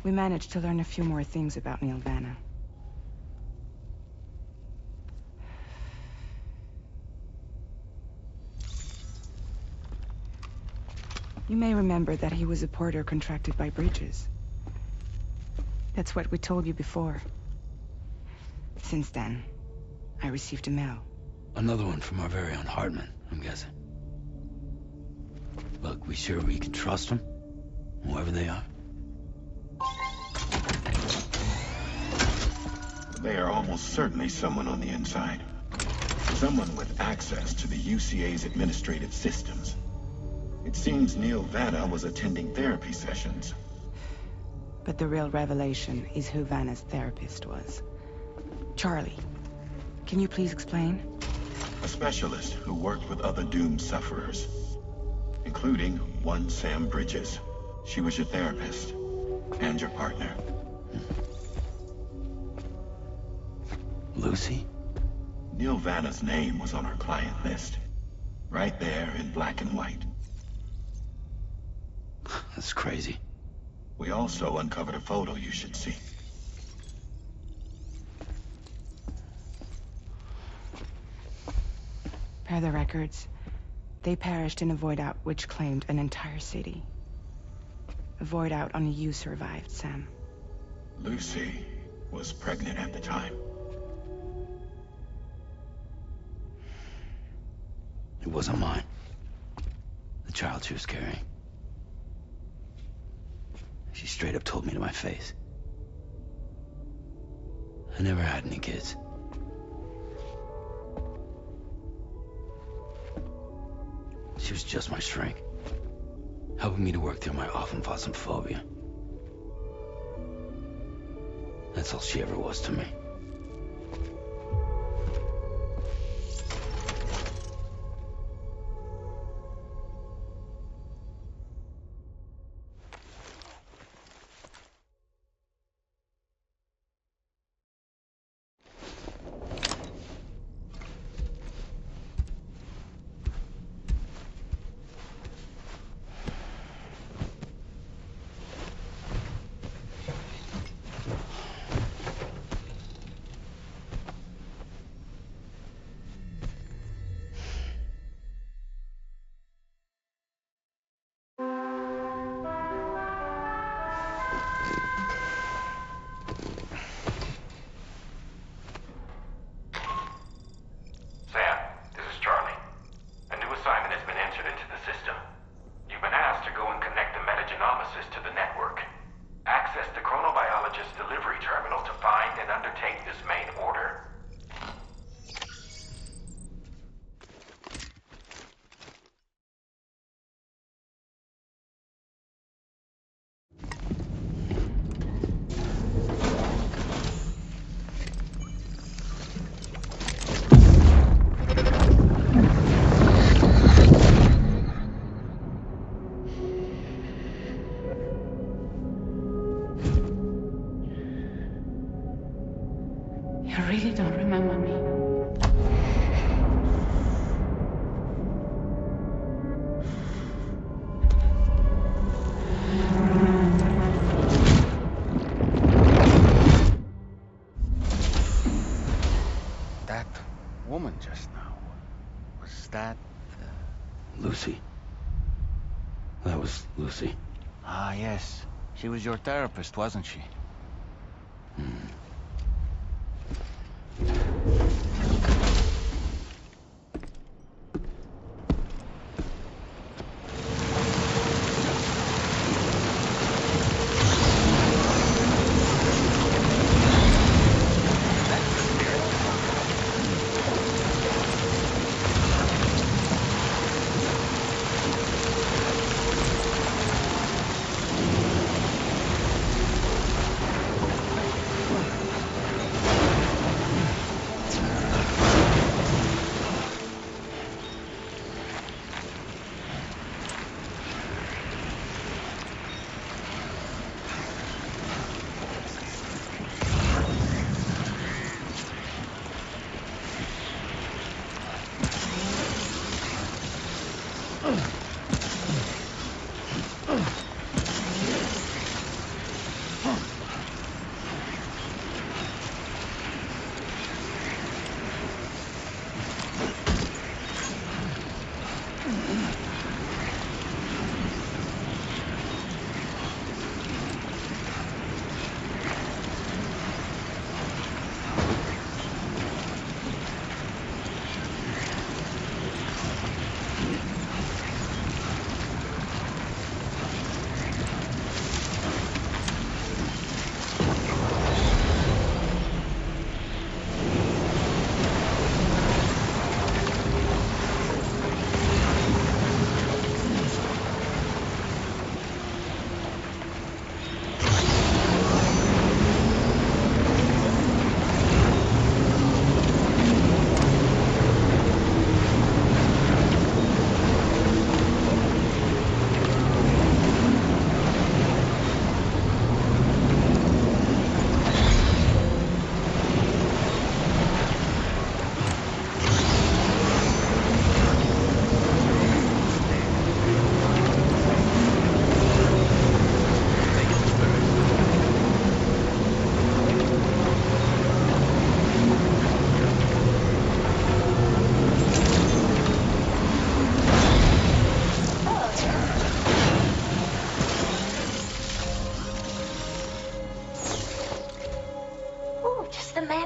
We managed to learn a few more things about Neil Vanna. You may remember that he was a porter contracted by Bridges. That's what we told you before. Since then, I received a mail. Another one from our very own Hartman, I'm guessing. Look, we sure we can trust them? Whoever they are? They are almost certainly someone on the inside. Someone with access to the UCA's administrative systems. It seems Neil Vanna was attending therapy sessions. But the real revelation is who Vanna's therapist was. Charlie, can you please explain? A specialist who worked with other doomed sufferers, including one Sam Bridges. She was your therapist and your partner. Lucy? Neil Vanna's name was on her client list. Right there in black and white. That's crazy. We also uncovered a photo you should see. Per the records, they perished in a void out which claimed an entire city. A void out only you survived, Sam. Lucy was pregnant at the time. It wasn't mine. The child she was carrying. She straight up told me to my face. I never had any kids. She was just my shrink, helping me to work through my often phobia. That's all she ever was to me. You really don't remember me. That woman just now, was that... Lucy. That was Lucy. Ah, yes. She was your therapist, wasn't she?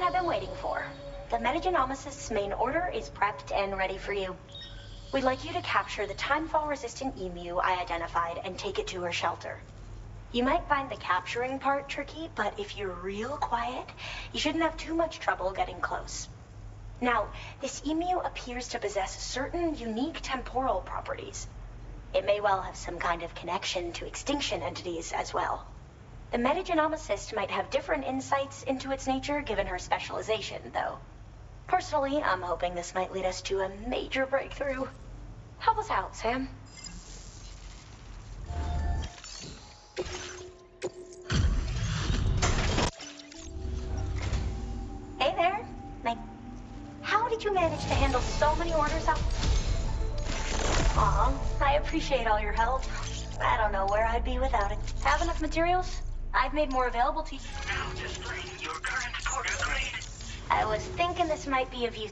I've been waiting for. The metagenomicist's main order is prepped and ready for you. We'd like you to capture the timefall-resistant emu I identified and take it to her shelter. You might find the capturing part tricky, but if you're real quiet, you shouldn't have too much trouble getting close. Now, this emu appears to possess certain unique temporal properties. It may well have some kind of connection to extinction entities as well. The metagenomicist might have different insights into its nature given her specialization, though. Personally, I'm hoping this might lead us to a major breakthrough. Help us out, Sam. Hey there. How did you manage to handle so many orders out? Aw, I appreciate all your help. I don't know where I'd be without it. Have enough materials? I've made more available to you. Now display your current order grade. I was thinking this might be of use.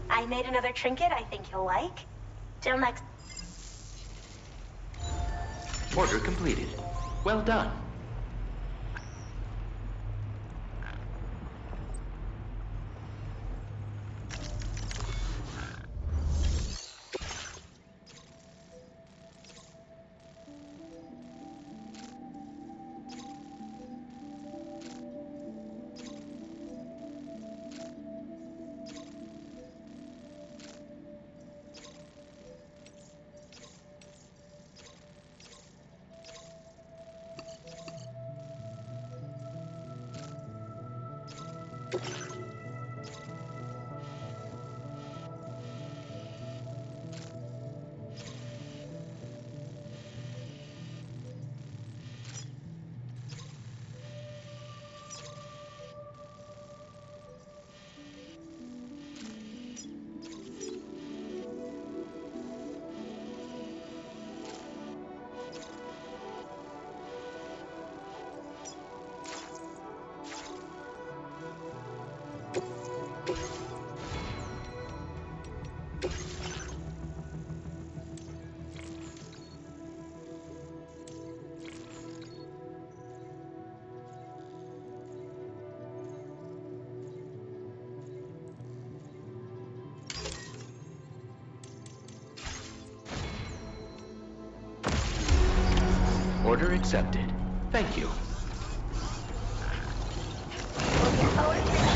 I made another trinket I think you'll like. Till next. Order completed. Well done. Order accepted. Thank you. Looking forward to it.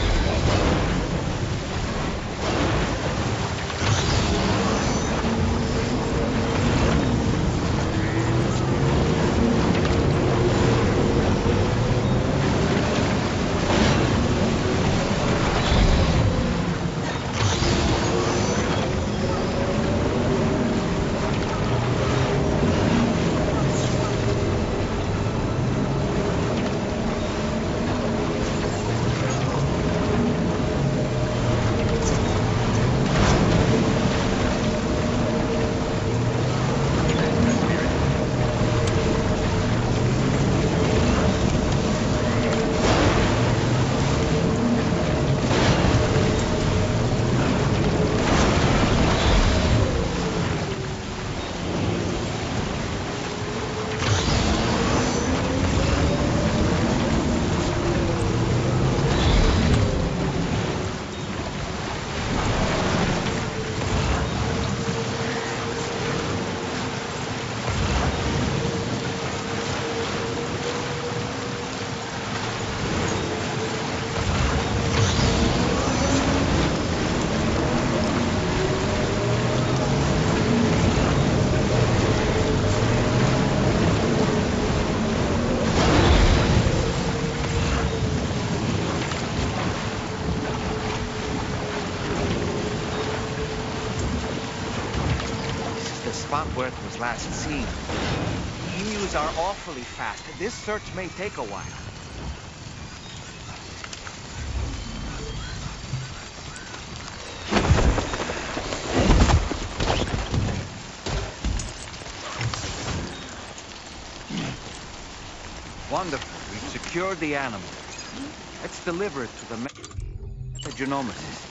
Spot where it was last seen. Emus are awfully fast. This search may take a while. Wonderful. We've secured the animal. Let's deliver it to the genomicist.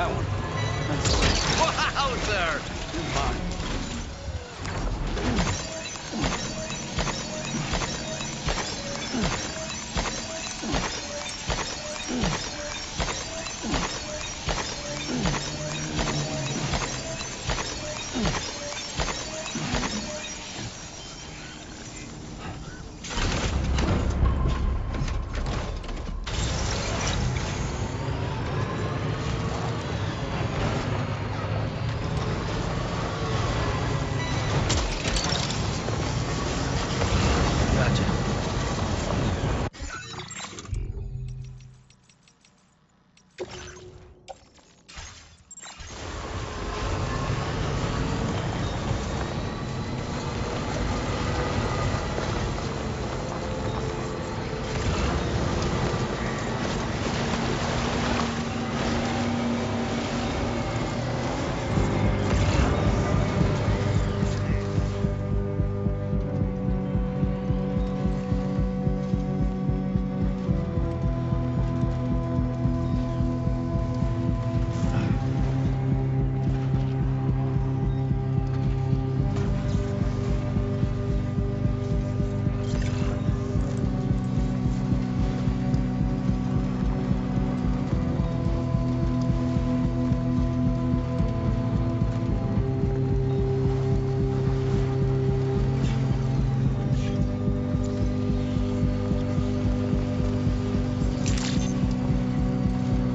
that one. Wowzer! You're mine.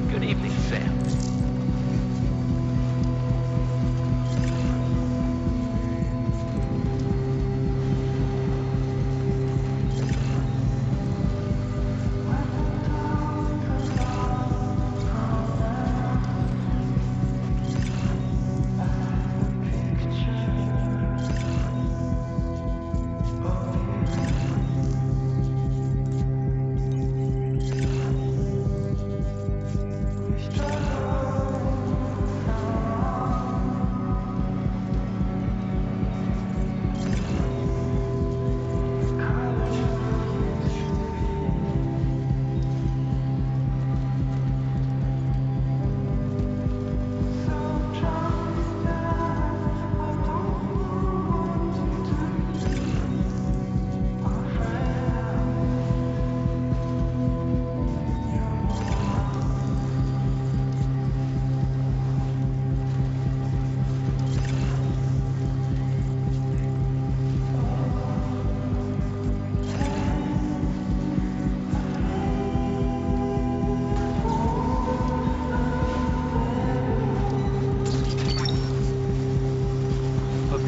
Good evening, Sam.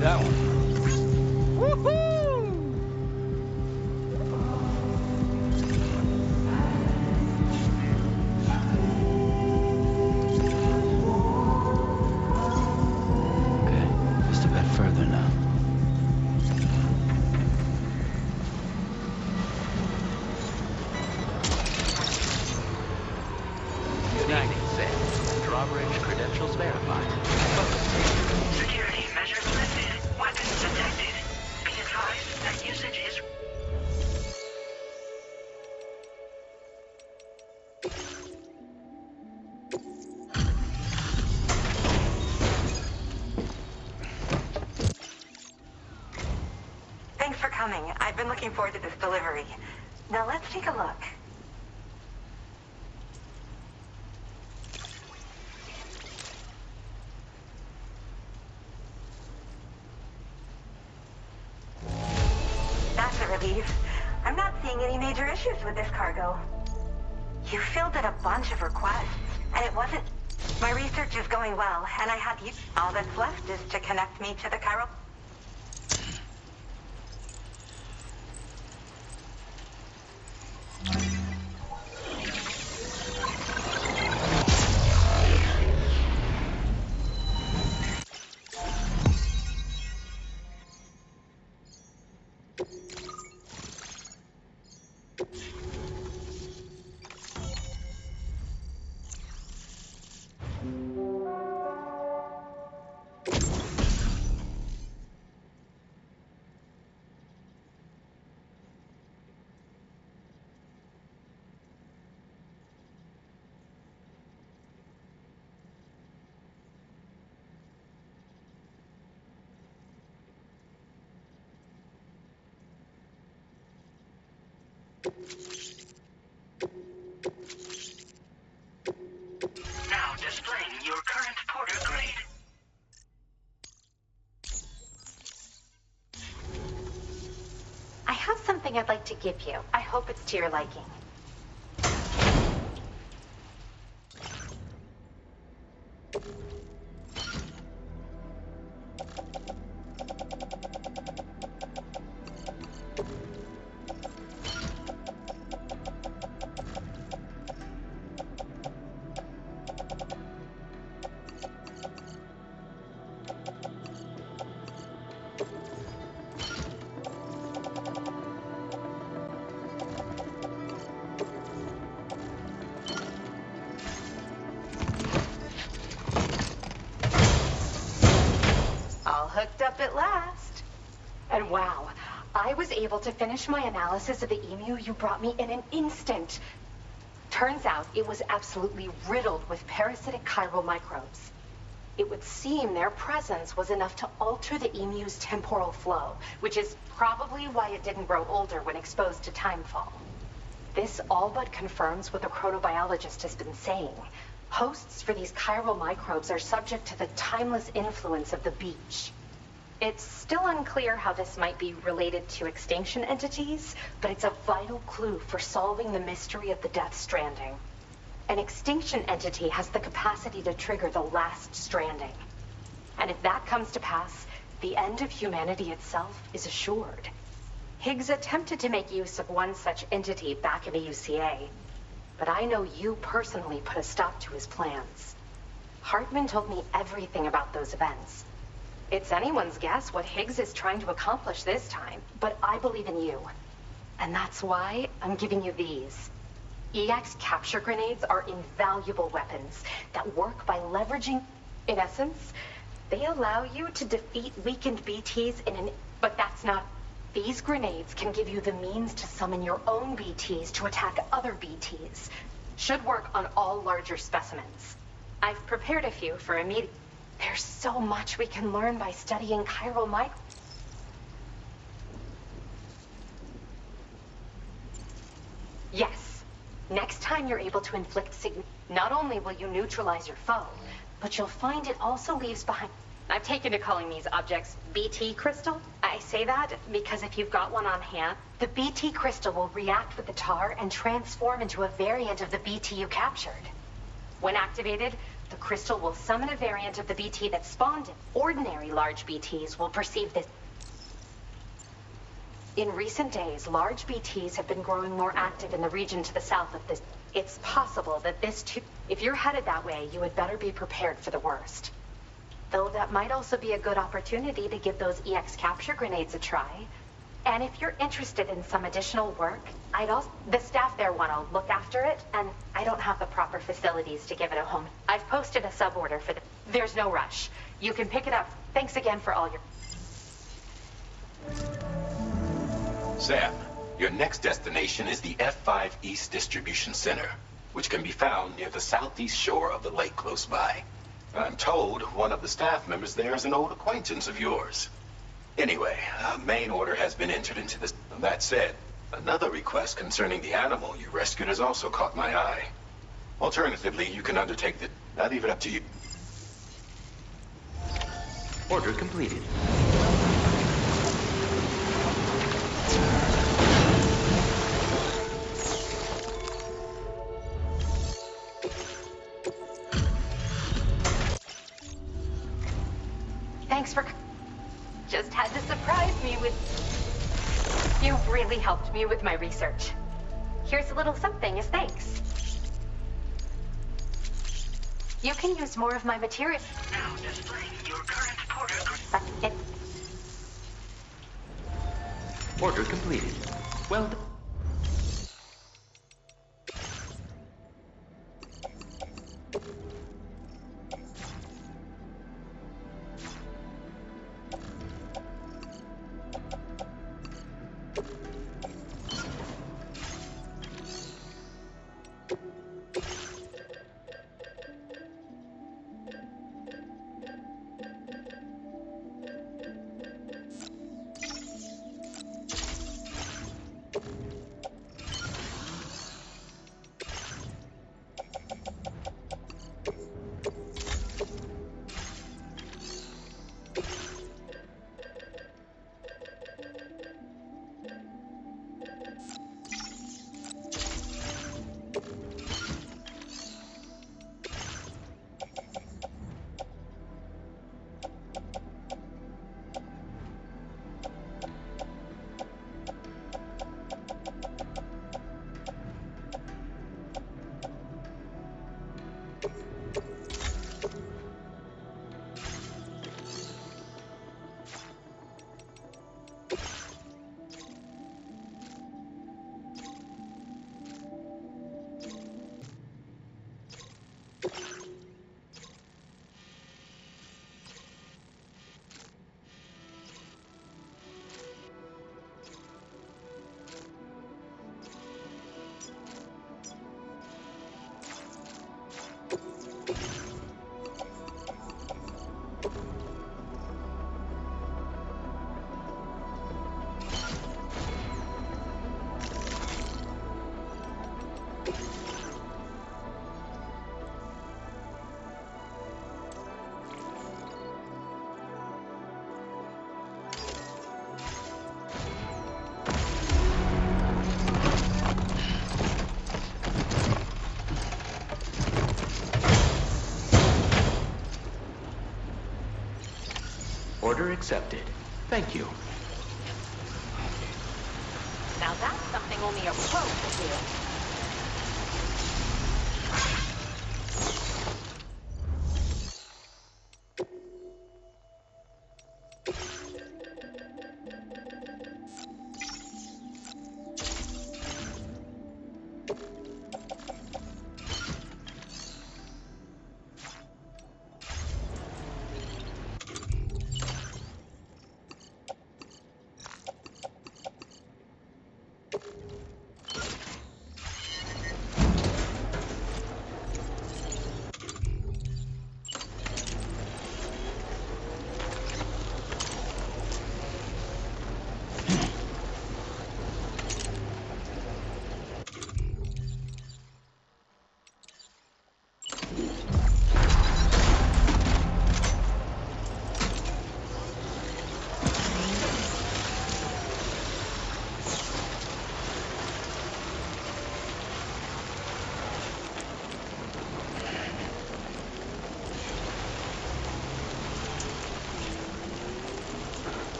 That one. Okay, just a bit further now. Good evening, Sam. Drawbridge credentials verified. Security measures lifted. Weapons detected. Be advised that usage is... Thanks for coming. I've been looking forward to this delivery. Now let's take a look. That's a relief. I'm not seeing any major issues with this cargo. You filled in a bunch of requests, and it wasn't... My research is going well, and I had you... All that's left is to connect me to the Cairo... Now displaying your current porter grade. I have something I'd like to give you. I hope it's to your liking. All hooked up at last. And wow, I was able to finish my analysis of the emu you brought me in an instant. Turns out it was absolutely riddled with parasitic chiral microbes. It would seem their presence was enough to alter the emu's temporal flow, which is probably why it didn't grow older when exposed to timefall. This all but confirms what the chronobiologist has been saying. Hosts for these chiral microbes are subject to the timeless influence of the beach. It's still unclear how this might be related to extinction entities, but it's a vital clue for solving the mystery of the Death Stranding. An extinction entity has the capacity to trigger the last stranding. And if that comes to pass, the end of humanity itself is assured. Higgs attempted to make use of one such entity back in the UCA, but I know you personally put a stop to his plans. Hartman told me everything about those events. It's anyone's guess what Higgs is trying to accomplish this time, but I believe in you. And that's why I'm giving you these. EX capture grenades are invaluable weapons that work by leveraging... In essence, they allow you to defeat weakened BTs But that's not... These grenades can give you the means to summon your own BTs to attack other BTs. Should work on all larger specimens. I've prepared a few for immediate... There's so much we can learn by studying chiral mic... Yes. Next time you're able to inflict not only will you neutralize your foe, but you'll find it also leaves behind... I've taken to calling these objects BT crystal. I say that because if you've got one on hand, the BT crystal will react with the tar and transform into a variant of the BT you captured. When activated, the crystal will summon a variant of the BT that spawned it. Ordinary large BTs will perceive this. In recent days, large BTs have been growing more active in the region to the south of this. It's possible that this too... If you're headed that way, you had better be prepared for the worst. Though that might also be a good opportunity to give those EX capture grenades a try. And if you're interested in some additional work, the staff there want to look after it, and I don't have the proper facilities to give it a home. I've posted a sub-order for There's no rush. You can pick it up. Thanks again for all your... Sam, your next destination is the F5 East Distribution Center, which can be found near the southeast shore of the lake close by. I'm told one of the staff members there is an old acquaintance of yours. Anyway, a main order has been entered into this. That said, another request concerning the animal you rescued has also caught my eye. Alternatively, you can undertake the... I leave it up to you. Order completed. Thanks for... Just had to surprise me with... You really helped me with my research. Here's a little something as thanks. You can use more of my material. Now displaying your current porter. Order completed. Well done. Order accepted. Thank you. Now that's something only a pro could do.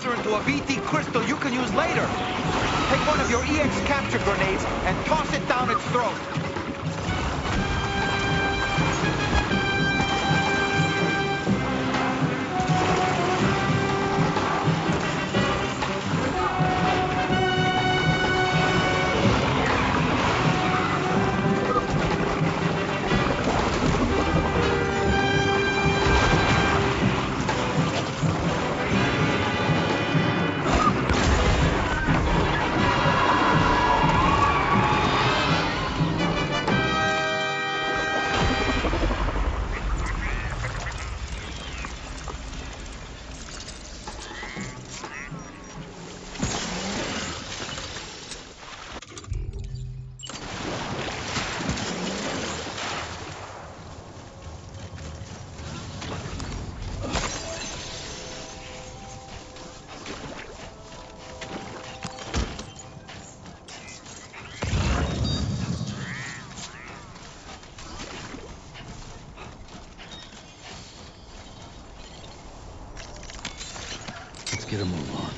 blaster into a VT crystal you can use later. Take one of your EX capture grenades and toss it down its throat. Let's get a move on.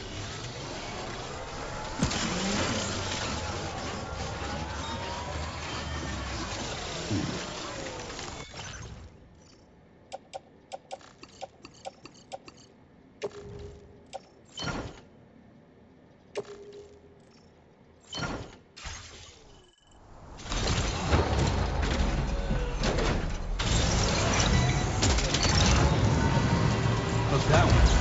How's that one?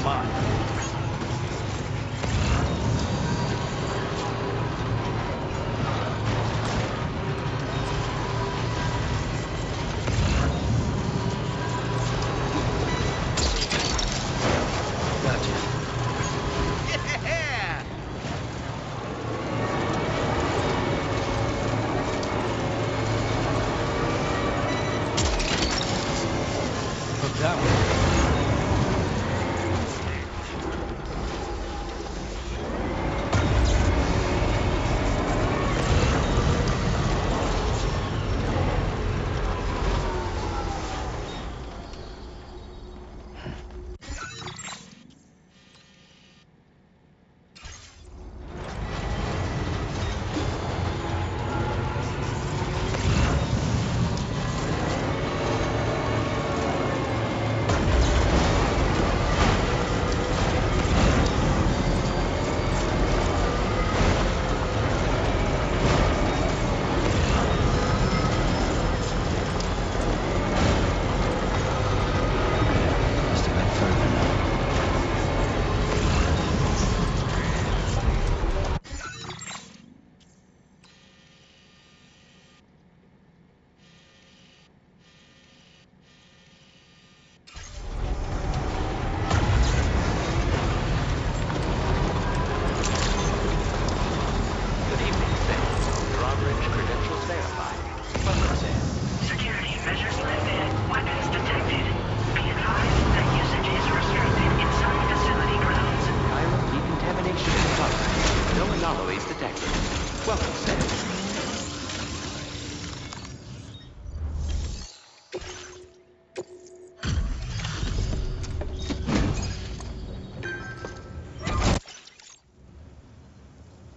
mine.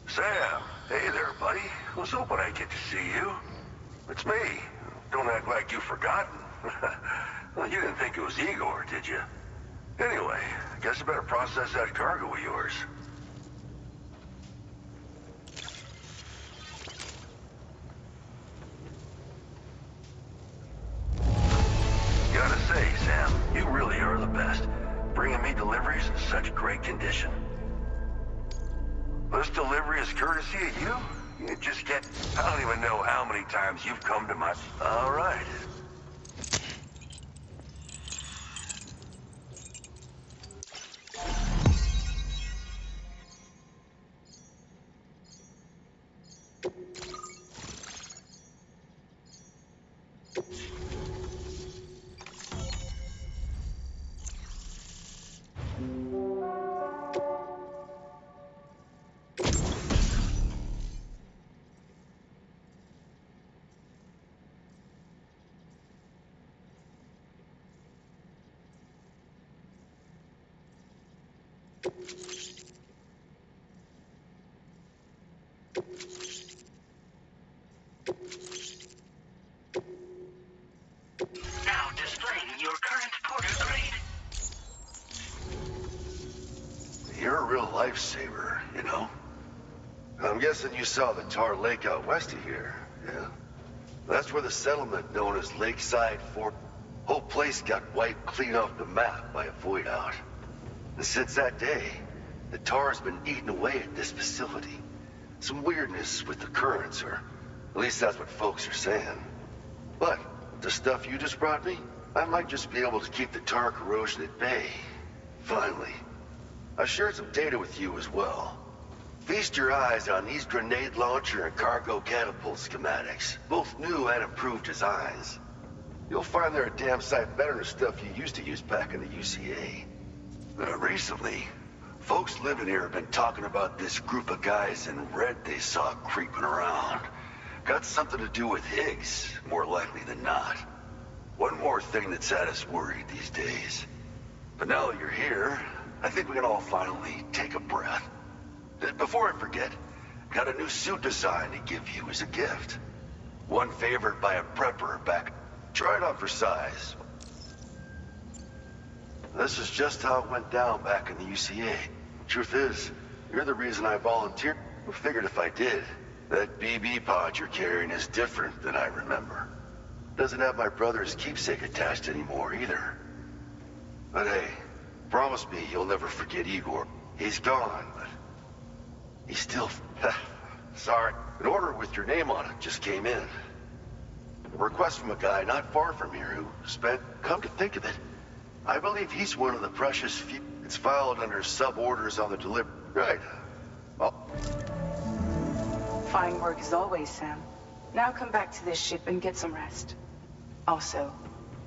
Sam, hey there, buddy. Was hoping I'd get to see you. It's me. Don't act like you've forgotten. Well, you didn't think it was Igor, did you? Anyway, I guess I better process that cargo of yours. Gotta say, Sam, you really are the best. Bringing me deliveries in such great condition. This delivery is courtesy of you? You just get... I don't even know how many times you've come to my... All right. Now displaying your current porter grade. You're a real lifesaver, you know? I'm guessing you saw the Tar Lake out west of here, yeah? That's where the settlement known as Lakeside Fort... Whole place got wiped clean off the map by a void out. And since that day, the Tar's been eating away at this facility. Some weirdness with the currents, or at least that's what folks are saying. But the stuff you just brought me, I might just be able to keep the Tar corrosion at bay. Finally. I shared some data with you as well. Feast your eyes on these grenade launcher and cargo catapult schematics, both new and improved designs. You'll find they're a damn sight better than stuff you used to use back in the UCA. Recently, folks living here have been talking about this group of guys in red they saw creeping around. Got something to do with Higgs, more likely than not. One more thing that's had us worried these days. But now that you're here, I think we can all finally take a breath. Before I forget, got a new suit design to give you as a gift. One favored by a prepper back. Try it on for size. This is just how it went down back in the UCA. Truth is, you're the reason I volunteered. I figured if I did, that BB pod you're carrying is different than I remember. Doesn't have my brother's keepsake attached anymore either. But hey, Promise me you'll never forget Igor. He's gone, but he's still... Sorry. An order with your name on it just came in. A request from a guy not far from here who spent... Come to think of it, I believe he's one of the precious few... It's filed under sub-orders on the delivery... Right. Well... Fine work as always, Sam. Now come back to this ship and get some rest. Also,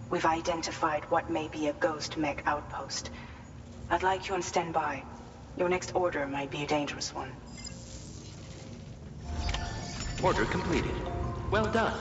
we've identified what may be a ghost mech outpost. I'd like you on standby. Your next order might be a dangerous one. Order completed. Well done.